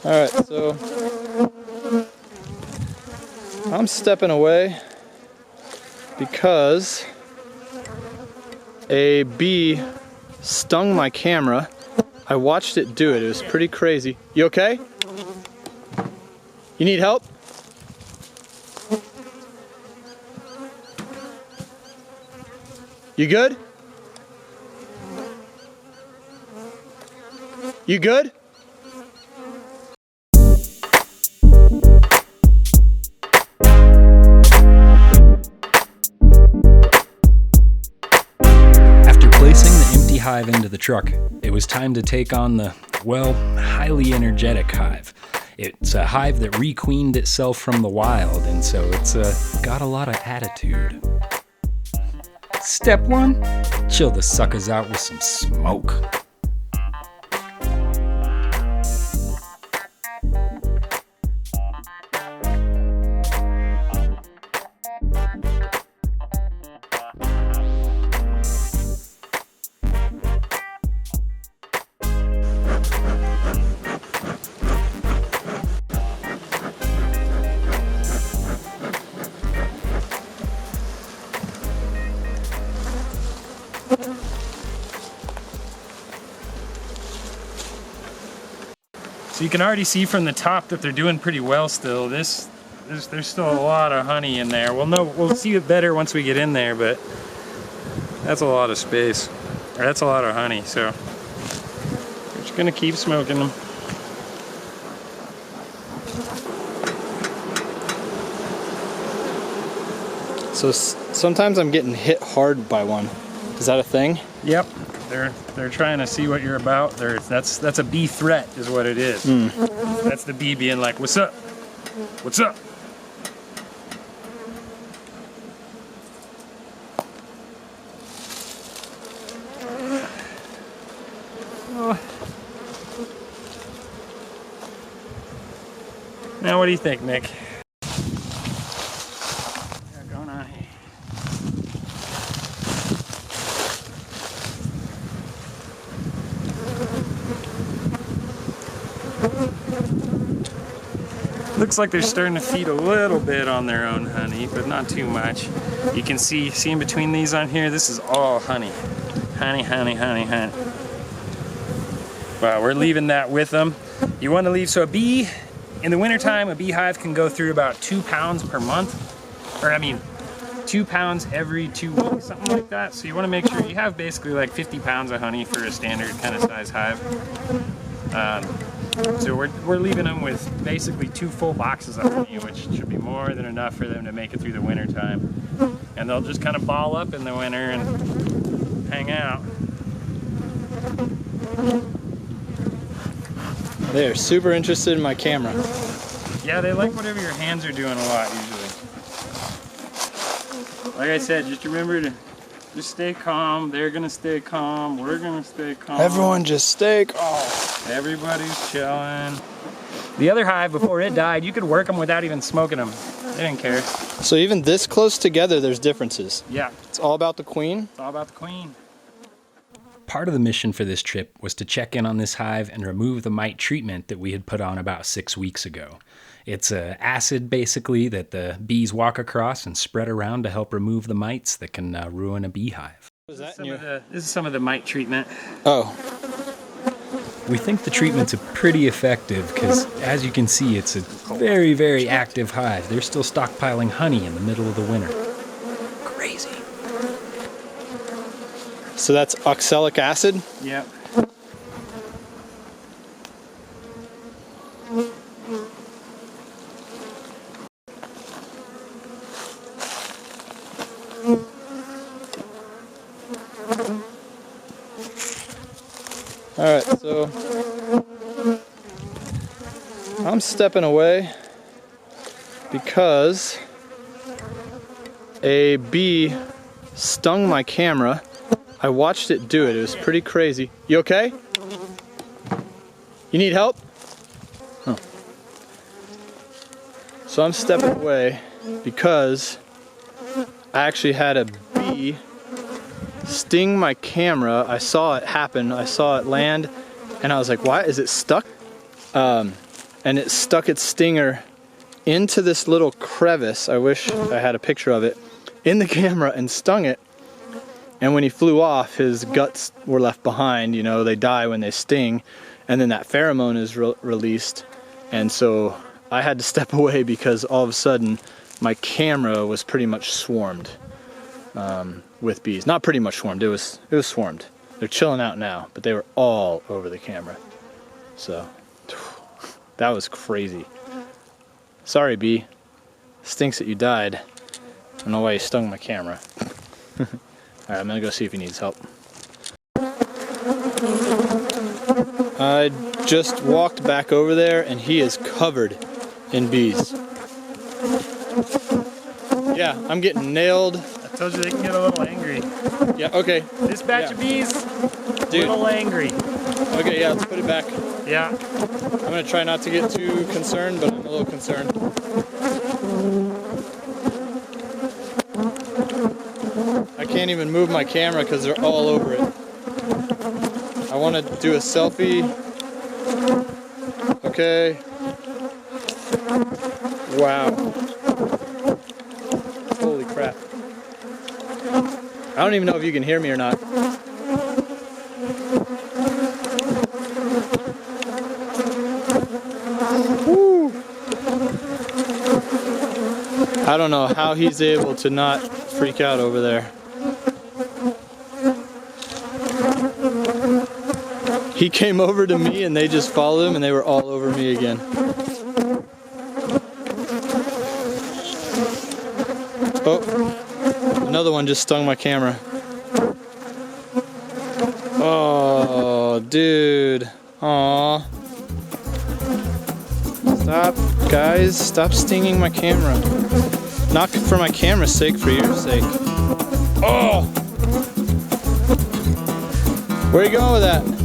Alright, so I'm stepping away because a bee stung my camera. I watched it do it. It was pretty crazy. You okay? You need help? You good? You good? After placing the empty hive into the truck, it was time to take on the, well, highly energetic hive. It's a hive that requeened itself from the wild, and so it's got a lot of attitude. Step 1, chill the suckers out with some smoke. So you can already see from the top that they're doing pretty well still. There's still a lot of honey in there. We'll see it better once we get in there, but that's a lot of space. Or that's a lot of honey, so we're just gonna keep smoking them. So sometimes I'm getting hit hard by one. Is that a thing? Yep. They're trying to see what you're about. That's a bee threat is what it is. That's the bee being like, what's up? What's up? Now what do you think, Nick? Going on here. Looks like they're starting to feed a little bit on their own honey, but not too much. You can see in between these on here, this is all honey. Honey, honey, honey, honey. Wow, we're leaving that with them. You want to leave, so a bee, in the wintertime, a beehive can go through about 2 pounds per month. Or I mean, 2 pounds every 2 weeks, something like that. So you want to make sure you have basically like 50 pounds of honey for a standard kind of size hive. So we're leaving them with basically 2 full boxes of honey, which should be more than enough for them to make it through the winter time. And they'll just kind of ball up in the winter and hang out. They're super interested in my camera. Yeah, they like whatever your hands are doing a lot usually. Like I said, just remember to just stay calm. They're gonna stay calm. We're gonna stay calm. Everyone just stay calm. Everybody's chilling. The other hive, before it died, you could work them without even smoking them. They didn't care. So even this close together, there's differences. Yeah. It's all about the queen? It's all about the queen. Part of the mission for this trip was to check in on this hive and remove the mite treatment that we had put on about 6 weeks ago. It's an acid, basically, that the bees walk across and spread around to help remove the mites that can ruin a beehive. This is some of the mite treatment. Oh. We think the treatment's pretty effective because, as you can see, it's a very, very active hive. They're still stockpiling honey in the middle of the winter. Crazy. So that's oxalic acid? Yep. Alright, so I'm stepping away because a bee stung my camera. I watched it do it. It was pretty crazy. You okay? You need help? Oh. So I'm stepping away because I actually had a bee sting my camera. I saw it happen. I saw it land and I was like, why is it stuck? and it stuck its stinger into this little crevice. I wish I had a picture of it in the camera, and stung it. And when he flew off, his guts were left behind. You know, they die when they sting, and then that pheromone is released. And so I had to step away because all of a sudden my camera was pretty much swarmed with bees. Not pretty much swarmed, it was swarmed. They're chilling out now, but they were all over the camera. So that was crazy. Sorry, bee. Stinks that you died. I don't know why you stung my camera. Alright, I'm gonna go see if he needs help. I just walked back over there and he is covered in bees. Yeah, I'm getting nailed. I told you they can get a little angry. Yeah, okay. This batch of bees, Dude. a little angry. Okay, yeah, let's put it back. Yeah. I'm gonna try not to get too concerned, but I'm a little concerned. I can't even move my camera because they're all over it. I want to do a selfie. Okay. Wow. Holy crap. I don't even know if you can hear me or not. Woo. I don't know how he's able to not freak out over there. He came over to me and they just followed him and they were all over me again. Oh, another one just stung my camera. Oh, dude. Aw. Stop, guys. Stop stinging my camera. Not for my camera's sake, for your sake. Oh! Where are you going with that?